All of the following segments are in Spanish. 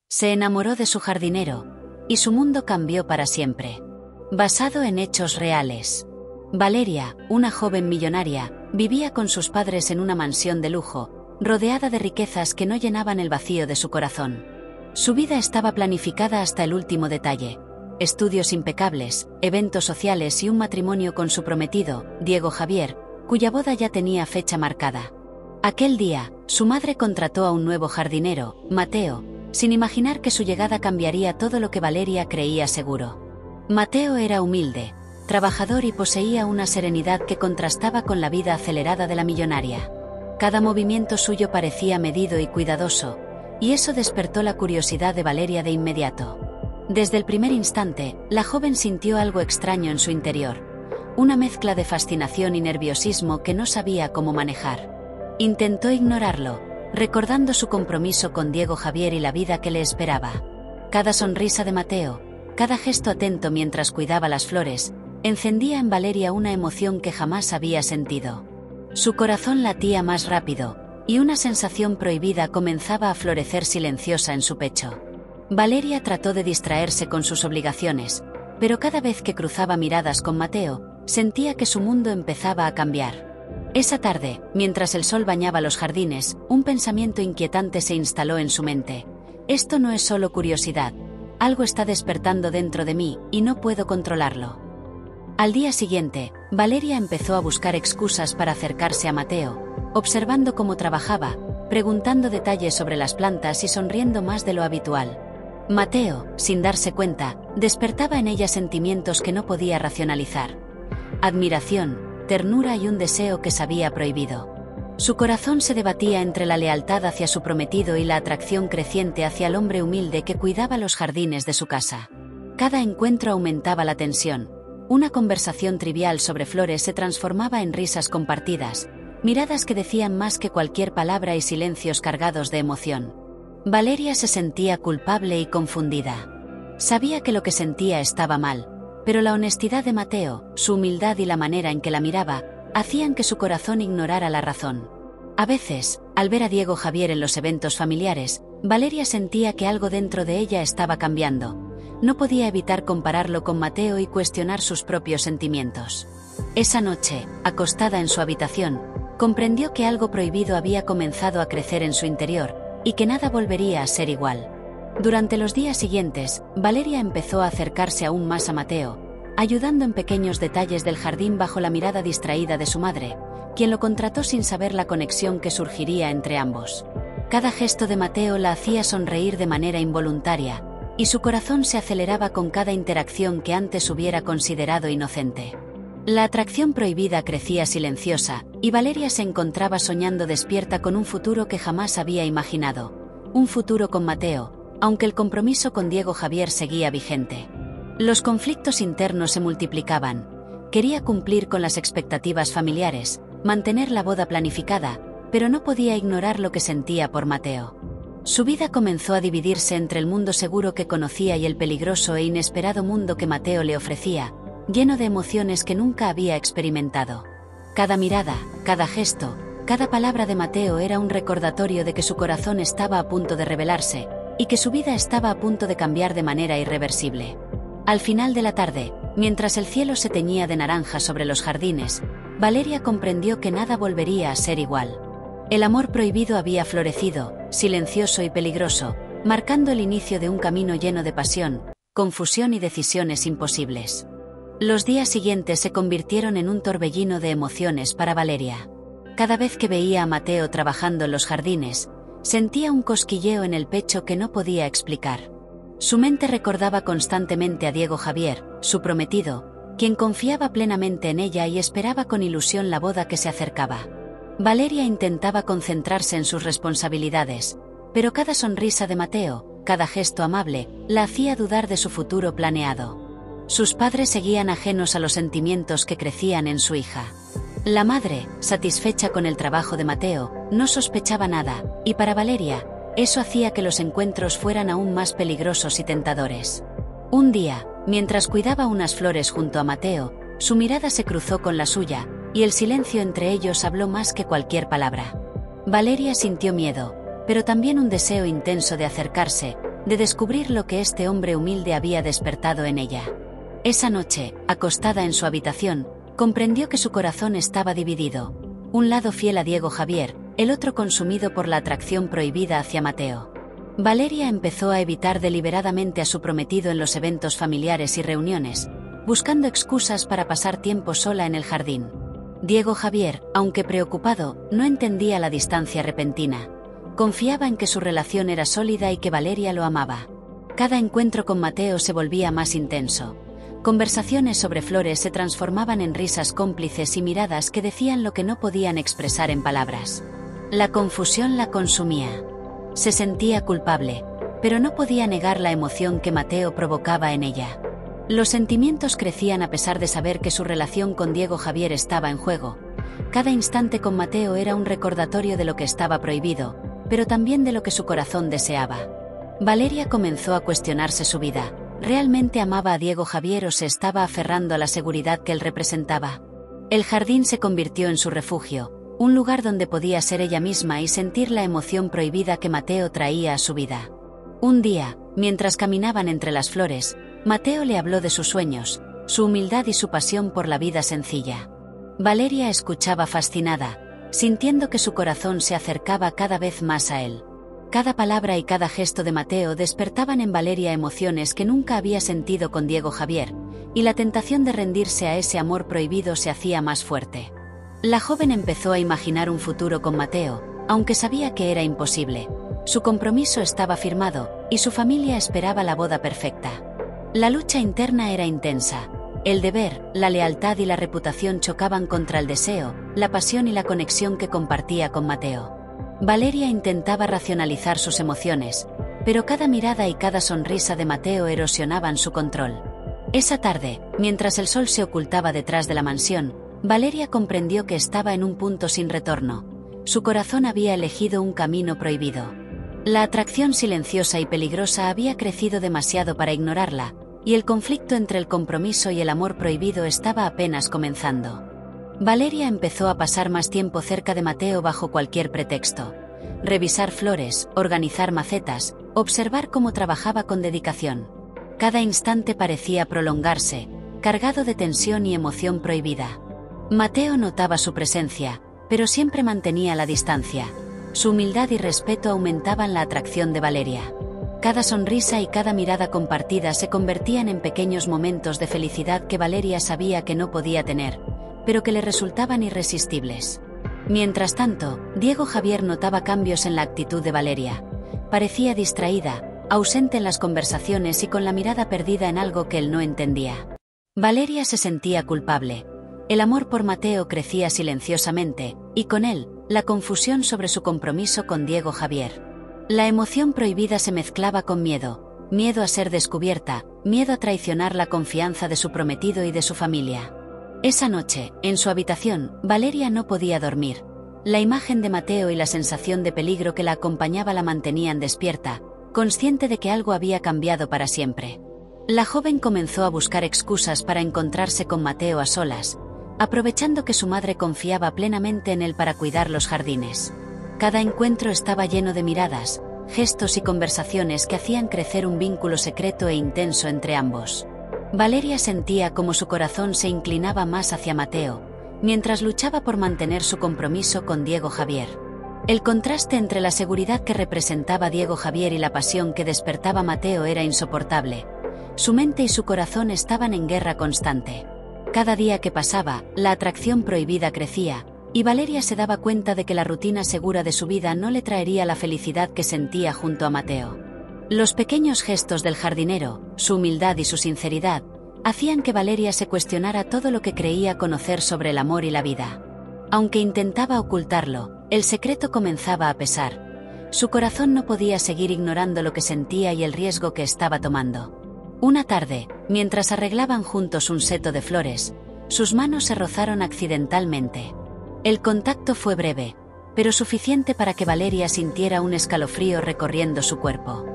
Se enamoró de su jardinero, y su mundo cambió para siempre. Basado en hechos reales. Valeria, una joven millonaria, vivía con sus padres en una mansión de lujo, rodeada de riquezas que no llenaban el vacío de su corazón. Su vida estaba planificada hasta el último detalle. Estudios impecables, eventos sociales y un matrimonio con su prometido, Diego Javier, cuya boda ya tenía fecha marcada. Aquel día, su madre contrató a un nuevo jardinero, Mateo, sin imaginar que su llegada cambiaría todo lo que Valeria creía seguro. Mateo era humilde, trabajador y poseía una serenidad que contrastaba con la vida acelerada de la millonaria. Cada movimiento suyo parecía medido y cuidadoso, y eso despertó la curiosidad de Valeria de inmediato. Desde el primer instante, la joven sintió algo extraño en su interior, una mezcla de fascinación y nerviosismo que no sabía cómo manejar. Intentó ignorarlo, recordando su compromiso con Diego Javier y la vida que le esperaba. Cada sonrisa de Mateo, cada gesto atento mientras cuidaba las flores, encendía en Valeria una emoción que jamás había sentido. Su corazón latía más rápido, y una sensación prohibida comenzaba a florecer silenciosa en su pecho. Valeria trató de distraerse con sus obligaciones, pero cada vez que cruzaba miradas con Mateo, sentía que su mundo empezaba a cambiar. Esa tarde, mientras el sol bañaba los jardines, un pensamiento inquietante se instaló en su mente. Esto no es solo curiosidad, algo está despertando dentro de mí, y no puedo controlarlo. Al día siguiente, Valeria empezó a buscar excusas para acercarse a Mateo, observando cómo trabajaba, preguntando detalles sobre las plantas y sonriendo más de lo habitual. Mateo, sin darse cuenta, despertaba en ella sentimientos que no podía racionalizar. Admiración, ternura y un deseo que sabía prohibido. Su corazón se debatía entre la lealtad hacia su prometido y la atracción creciente hacia el hombre humilde que cuidaba los jardines de su casa. Cada encuentro aumentaba la tensión. Una conversación trivial sobre flores se transformaba en risas compartidas, miradas que decían más que cualquier palabra y silencios cargados de emoción. Valeria se sentía culpable y confundida. Sabía que lo que sentía estaba mal, pero la honestidad de Mateo, su humildad y la manera en que la miraba, hacían que su corazón ignorara la razón. A veces, al ver a Diego Javier en los eventos familiares, Valeria sentía que algo dentro de ella estaba cambiando. No podía evitar compararlo con Mateo y cuestionar sus propios sentimientos. Esa noche, acostada en su habitación, comprendió que algo prohibido había comenzado a crecer en su interior, y que nada volvería a ser igual. Durante los días siguientes, Valeria empezó a acercarse aún más a Mateo, ayudando en pequeños detalles del jardín bajo la mirada distraída de su madre, quien lo contrató sin saber la conexión que surgiría entre ambos. Cada gesto de Mateo la hacía sonreír de manera involuntaria, y su corazón se aceleraba con cada interacción que antes hubiera considerado inocente. La atracción prohibida crecía silenciosa, y Valeria se encontraba soñando despierta con un futuro que jamás había imaginado. Un futuro con Mateo, aunque el compromiso con Diego Javier seguía vigente. Los conflictos internos se multiplicaban. Quería cumplir con las expectativas familiares, mantener la boda planificada, pero no podía ignorar lo que sentía por Mateo. Su vida comenzó a dividirse entre el mundo seguro que conocía y el peligroso e inesperado mundo que Mateo le ofrecía, lleno de emociones que nunca había experimentado. Cada mirada, cada gesto, cada palabra de Mateo era un recordatorio de que su corazón estaba a punto de rebelarse, y que su vida estaba a punto de cambiar de manera irreversible. Al final de la tarde, mientras el cielo se teñía de naranja sobre los jardines, Valeria comprendió que nada volvería a ser igual. El amor prohibido había florecido, silencioso y peligroso, marcando el inicio de un camino lleno de pasión, confusión y decisiones imposibles. Los días siguientes se convirtieron en un torbellino de emociones para Valeria. Cada vez que veía a Mateo trabajando en los jardines, sentía un cosquilleo en el pecho que no podía explicar. Su mente recordaba constantemente a Diego Javier, su prometido, quien confiaba plenamente en ella y esperaba con ilusión la boda que se acercaba. Valeria intentaba concentrarse en sus responsabilidades, pero cada sonrisa de Mateo, cada gesto amable, la hacía dudar de su futuro planeado. Sus padres seguían ajenos a los sentimientos que crecían en su hija. La madre, satisfecha con el trabajo de Mateo, no sospechaba nada, y para Valeria, eso hacía que los encuentros fueran aún más peligrosos y tentadores. Un día, mientras cuidaba unas flores junto a Mateo, su mirada se cruzó con la suya, y el silencio entre ellos habló más que cualquier palabra. Valeria sintió miedo, pero también un deseo intenso de acercarse, de descubrir lo que este hombre humilde había despertado en ella. Esa noche, acostada en su habitación, comprendió que su corazón estaba dividido, un lado fiel a Diego Javier, el otro consumido por la atracción prohibida hacia Mateo. Valeria empezó a evitar deliberadamente a su prometido en los eventos familiares y reuniones, buscando excusas para pasar tiempo sola en el jardín. Diego Javier, aunque preocupado, no entendía la distancia repentina. Confiaba en que su relación era sólida y que Valeria lo amaba. Cada encuentro con Mateo se volvía más intenso. Conversaciones sobre flores se transformaban en risas cómplices y miradas que decían lo que no podían expresar en palabras. La confusión la consumía. Se sentía culpable, pero no podía negar la emoción que Mateo provocaba en ella. Los sentimientos crecían a pesar de saber que su relación con Diego Javier estaba en juego. Cada instante con Mateo era un recordatorio de lo que estaba prohibido, pero también de lo que su corazón deseaba. Valeria comenzó a cuestionarse su vida. ¿Realmente amaba a Diego Javier o se estaba aferrando a la seguridad que él representaba? El jardín se convirtió en su refugio, un lugar donde podía ser ella misma y sentir la emoción prohibida que Mateo traía a su vida. Un día, mientras caminaban entre las flores, Mateo le habló de sus sueños, su humildad y su pasión por la vida sencilla. Valeria escuchaba fascinada, sintiendo que su corazón se acercaba cada vez más a él. Cada palabra y cada gesto de Mateo despertaban en Valeria emociones que nunca había sentido con Diego Javier, y la tentación de rendirse a ese amor prohibido se hacía más fuerte. La joven empezó a imaginar un futuro con Mateo, aunque sabía que era imposible. Su compromiso estaba firmado, y su familia esperaba la boda perfecta. La lucha interna era intensa. El deber, la lealtad y la reputación chocaban contra el deseo, la pasión y la conexión que compartía con Mateo. Valeria intentaba racionalizar sus emociones, pero cada mirada y cada sonrisa de Mateo erosionaban su control. Esa tarde, mientras el sol se ocultaba detrás de la mansión, Valeria comprendió que estaba en un punto sin retorno. Su corazón había elegido un camino prohibido. La atracción silenciosa y peligrosa había crecido demasiado para ignorarla, y el conflicto entre el compromiso y el amor prohibido estaba apenas comenzando. Valeria empezó a pasar más tiempo cerca de Mateo bajo cualquier pretexto. Revisar flores, organizar macetas, observar cómo trabajaba con dedicación. Cada instante parecía prolongarse, cargado de tensión y emoción prohibida. Mateo notaba su presencia, pero siempre mantenía la distancia. Su humildad y respeto aumentaban la atracción de Valeria. Cada sonrisa y cada mirada compartida se convertían en pequeños momentos de felicidad que Valeria sabía que no podía tener, pero que le resultaban irresistibles. Mientras tanto, Diego Javier notaba cambios en la actitud de Valeria. Parecía distraída, ausente en las conversaciones y con la mirada perdida en algo que él no entendía. Valeria se sentía culpable. El amor por Mateo crecía silenciosamente, y con él, la confusión sobre su compromiso con Diego Javier. La emoción prohibida se mezclaba con miedo, miedo a ser descubierta, miedo a traicionar la confianza de su prometido y de su familia. Esa noche, en su habitación, Valeria no podía dormir. La imagen de Mateo y la sensación de peligro que la acompañaba la mantenían despierta, consciente de que algo había cambiado para siempre. La joven comenzó a buscar excusas para encontrarse con Mateo a solas, aprovechando que su madre confiaba plenamente en él para cuidar los jardines. Cada encuentro estaba lleno de miradas, gestos y conversaciones que hacían crecer un vínculo secreto e intenso entre ambos. Valeria sentía como su corazón se inclinaba más hacia Mateo, mientras luchaba por mantener su compromiso con Diego Javier. El contraste entre la seguridad que representaba Diego Javier y la pasión que despertaba Mateo era insoportable. Su mente y su corazón estaban en guerra constante. Cada día que pasaba, la atracción prohibida crecía, y Valeria se daba cuenta de que la rutina segura de su vida no le traería la felicidad que sentía junto a Mateo. Los pequeños gestos del jardinero, su humildad y su sinceridad, hacían que Valeria se cuestionara todo lo que creía conocer sobre el amor y la vida. Aunque intentaba ocultarlo, el secreto comenzaba a pesar. Su corazón no podía seguir ignorando lo que sentía y el riesgo que estaba tomando. Una tarde, mientras arreglaban juntos un seto de flores, sus manos se rozaron accidentalmente. El contacto fue breve, pero suficiente para que Valeria sintiera un escalofrío recorriendo su cuerpo.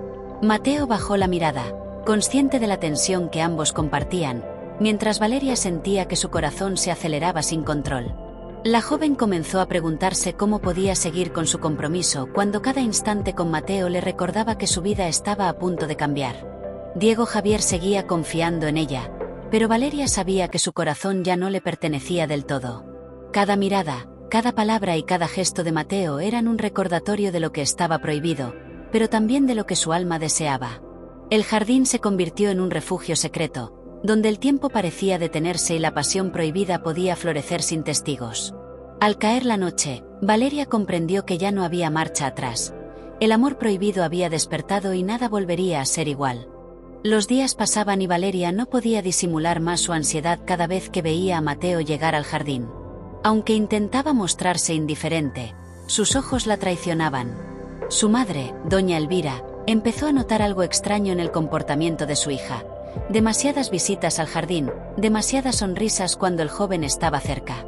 Mateo bajó la mirada, consciente de la tensión que ambos compartían, mientras Valeria sentía que su corazón se aceleraba sin control. La joven comenzó a preguntarse cómo podía seguir con su compromiso cuando cada instante con Mateo le recordaba que su vida estaba a punto de cambiar. Diego Javier seguía confiando en ella, pero Valeria sabía que su corazón ya no le pertenecía del todo. Cada mirada, cada palabra y cada gesto de Mateo eran un recordatorio de lo que estaba prohibido, pero también de lo que su alma deseaba. El jardín se convirtió en un refugio secreto, donde el tiempo parecía detenerse y la pasión prohibida podía florecer sin testigos. Al caer la noche, Valeria comprendió que ya no había marcha atrás. El amor prohibido había despertado y nada volvería a ser igual. Los días pasaban y Valeria no podía disimular más su ansiedad cada vez que veía a Mateo llegar al jardín. Aunque intentaba mostrarse indiferente, sus ojos la traicionaban. Su madre, doña Elvira, empezó a notar algo extraño en el comportamiento de su hija. Demasiadas visitas al jardín, demasiadas sonrisas cuando el joven estaba cerca.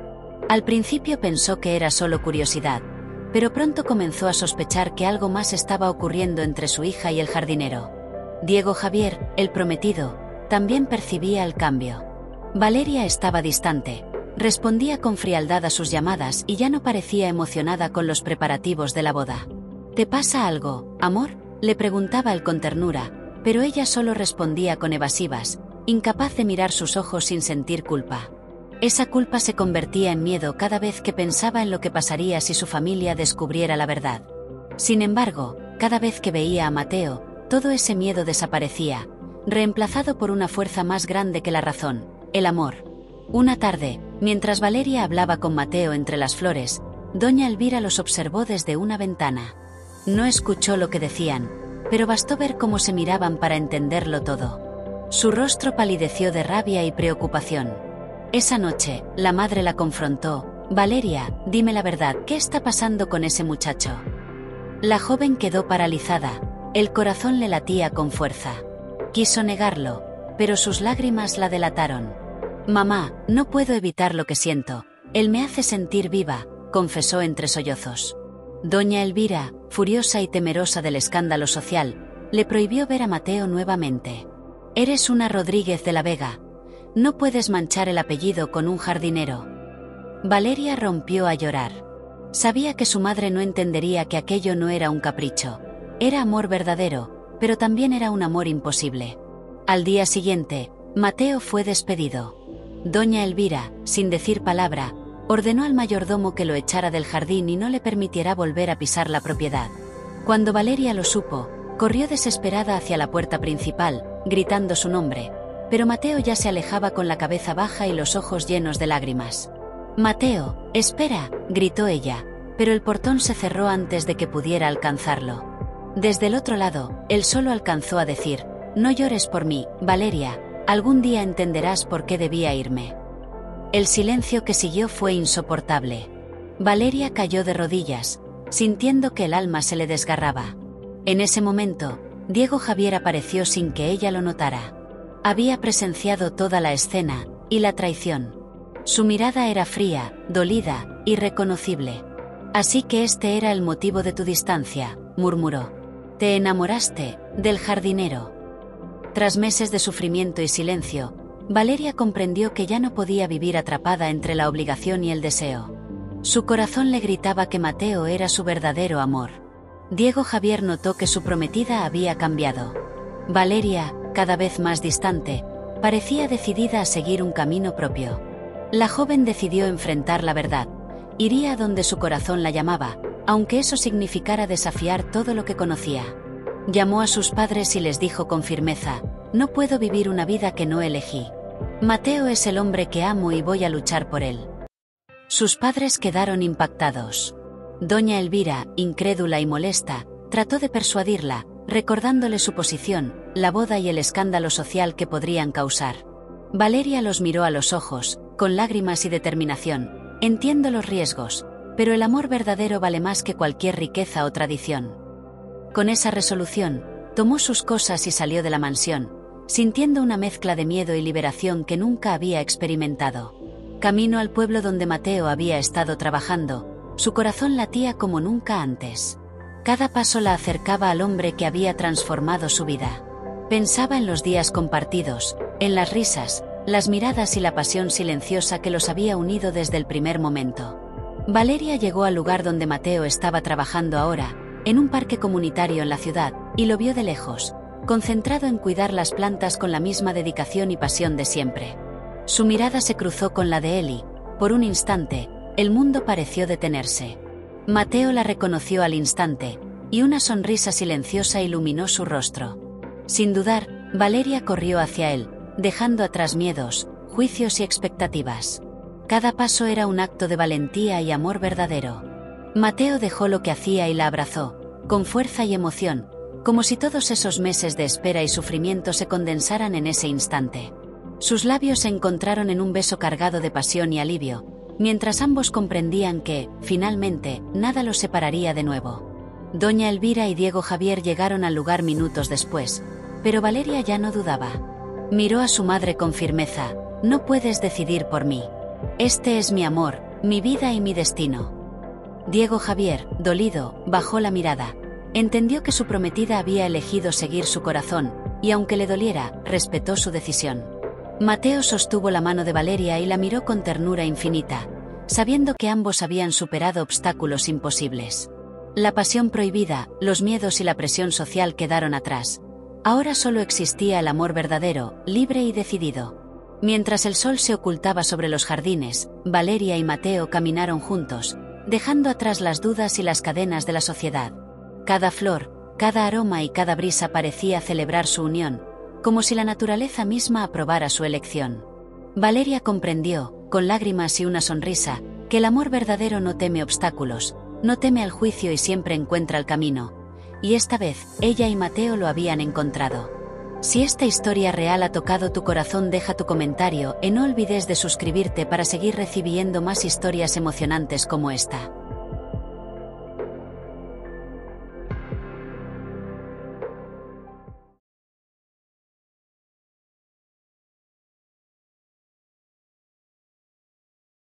Al principio pensó que era solo curiosidad, pero pronto comenzó a sospechar que algo más estaba ocurriendo entre su hija y el jardinero. Diego Javier, el prometido, también percibía el cambio. Valeria estaba distante, respondía con frialdad a sus llamadas y ya no parecía emocionada con los preparativos de la boda. ¿Te pasa algo, amor?, le preguntaba él con ternura, pero ella solo respondía con evasivas, incapaz de mirar sus ojos sin sentir culpa. Esa culpa se convertía en miedo cada vez que pensaba en lo que pasaría si su familia descubriera la verdad. Sin embargo, cada vez que veía a Mateo, todo ese miedo desaparecía, reemplazado por una fuerza más grande que la razón, el amor. Una tarde, mientras Valeria hablaba con Mateo entre las flores, doña Elvira los observó desde una ventana. No escuchó lo que decían, pero bastó ver cómo se miraban para entenderlo todo. Su rostro palideció de rabia y preocupación. Esa noche, la madre la confrontó. «Valeria, dime la verdad, ¿qué está pasando con ese muchacho?». La joven quedó paralizada, el corazón le latía con fuerza. Quiso negarlo, pero sus lágrimas la delataron. «Mamá, no puedo evitar lo que siento, él me hace sentir viva», confesó entre sollozos. Doña Elvira, furiosa y temerosa del escándalo social, le prohibió ver a Mateo nuevamente. «Eres una Rodríguez de la Vega. No puedes manchar el apellido con un jardinero». Valeria rompió a llorar. Sabía que su madre no entendería que aquello no era un capricho. Era amor verdadero, pero también era un amor imposible. Al día siguiente, Mateo fue despedido. Doña Elvira, sin decir palabra, ordenó al mayordomo que lo echara del jardín y no le permitiera volver a pisar la propiedad. Cuando Valeria lo supo, corrió desesperada hacia la puerta principal, gritando su nombre, pero Mateo ya se alejaba con la cabeza baja y los ojos llenos de lágrimas. «Mateo, espera», gritó ella, pero el portón se cerró antes de que pudiera alcanzarlo. Desde el otro lado, él solo alcanzó a decir: «No llores por mí, Valeria, algún día entenderás por qué debía irme». El silencio que siguió fue insoportable. Valeria cayó de rodillas, sintiendo que el alma se le desgarraba. En ese momento, Diego Javier apareció sin que ella lo notara. Había presenciado toda la escena, y la traición. Su mirada era fría, dolida, irreconocible. «Así que este era el motivo de tu distancia», murmuró. «Te enamoraste del jardinero». Tras meses de sufrimiento y silencio, Valeria comprendió que ya no podía vivir atrapada entre la obligación y el deseo. Su corazón le gritaba que Mateo era su verdadero amor. Diego Javier notó que su prometida había cambiado. Valeria, cada vez más distante, parecía decidida a seguir un camino propio. La joven decidió enfrentar la verdad. Iría a donde su corazón la llamaba, aunque eso significara desafiar todo lo que conocía. Llamó a sus padres y les dijo con firmeza: «No puedo vivir una vida que no elegí. Mateo es el hombre que amo y voy a luchar por él». Sus padres quedaron impactados. Doña Elvira, incrédula y molesta, trató de persuadirla, recordándole su posición, la boda y el escándalo social que podrían causar. Valeria los miró a los ojos, con lágrimas y determinación. «Entiendo los riesgos, pero el amor verdadero vale más que cualquier riqueza o tradición». Con esa resolución, tomó sus cosas y salió de la mansión, sintiendo una mezcla de miedo y liberación que nunca había experimentado. Camino al pueblo donde Mateo había estado trabajando, su corazón latía como nunca antes. Cada paso la acercaba al hombre que había transformado su vida. Pensaba en los días compartidos, en las risas, las miradas y la pasión silenciosa que los había unido desde el primer momento. Valeria llegó al lugar donde Mateo estaba trabajando ahora, en un parque comunitario en la ciudad, y lo vio de lejos, concentrado en cuidar las plantas con la misma dedicación y pasión de siempre. Su mirada se cruzó con la de él y, por un instante, el mundo pareció detenerse. Mateo la reconoció al instante, y una sonrisa silenciosa iluminó su rostro. Sin dudar, Valeria corrió hacia él, dejando atrás miedos, juicios y expectativas. Cada paso era un acto de valentía y amor verdadero. Mateo dejó lo que hacía y la abrazó, con fuerza y emoción, como si todos esos meses de espera y sufrimiento se condensaran en ese instante. Sus labios se encontraron en un beso cargado de pasión y alivio, mientras ambos comprendían que, finalmente, nada los separaría de nuevo. Doña Elvira y Diego Javier llegaron al lugar minutos después, pero Valeria ya no dudaba. Miró a su madre con firmeza: «No puedes decidir por mí. Este es mi amor, mi vida y mi destino». Diego Javier, dolido, bajó la mirada. Entendió que su prometida había elegido seguir su corazón, y aunque le doliera, respetó su decisión. Mateo sostuvo la mano de Valeria y la miró con ternura infinita, sabiendo que ambos habían superado obstáculos imposibles. La pasión prohibida, los miedos y la presión social quedaron atrás. Ahora solo existía el amor verdadero, libre y decidido. Mientras el sol se ocultaba sobre los jardines, Valeria y Mateo caminaron juntos, dejando atrás las dudas y las cadenas de la sociedad. Cada flor, cada aroma y cada brisa parecía celebrar su unión, como si la naturaleza misma aprobara su elección. Valeria comprendió, con lágrimas y una sonrisa, que el amor verdadero no teme obstáculos, no teme al juicio y siempre encuentra el camino. Y esta vez, ella y Mateo lo habían encontrado. Si esta historia real ha tocado tu corazón, deja tu comentario y no olvides de suscribirte para seguir recibiendo más historias emocionantes como esta.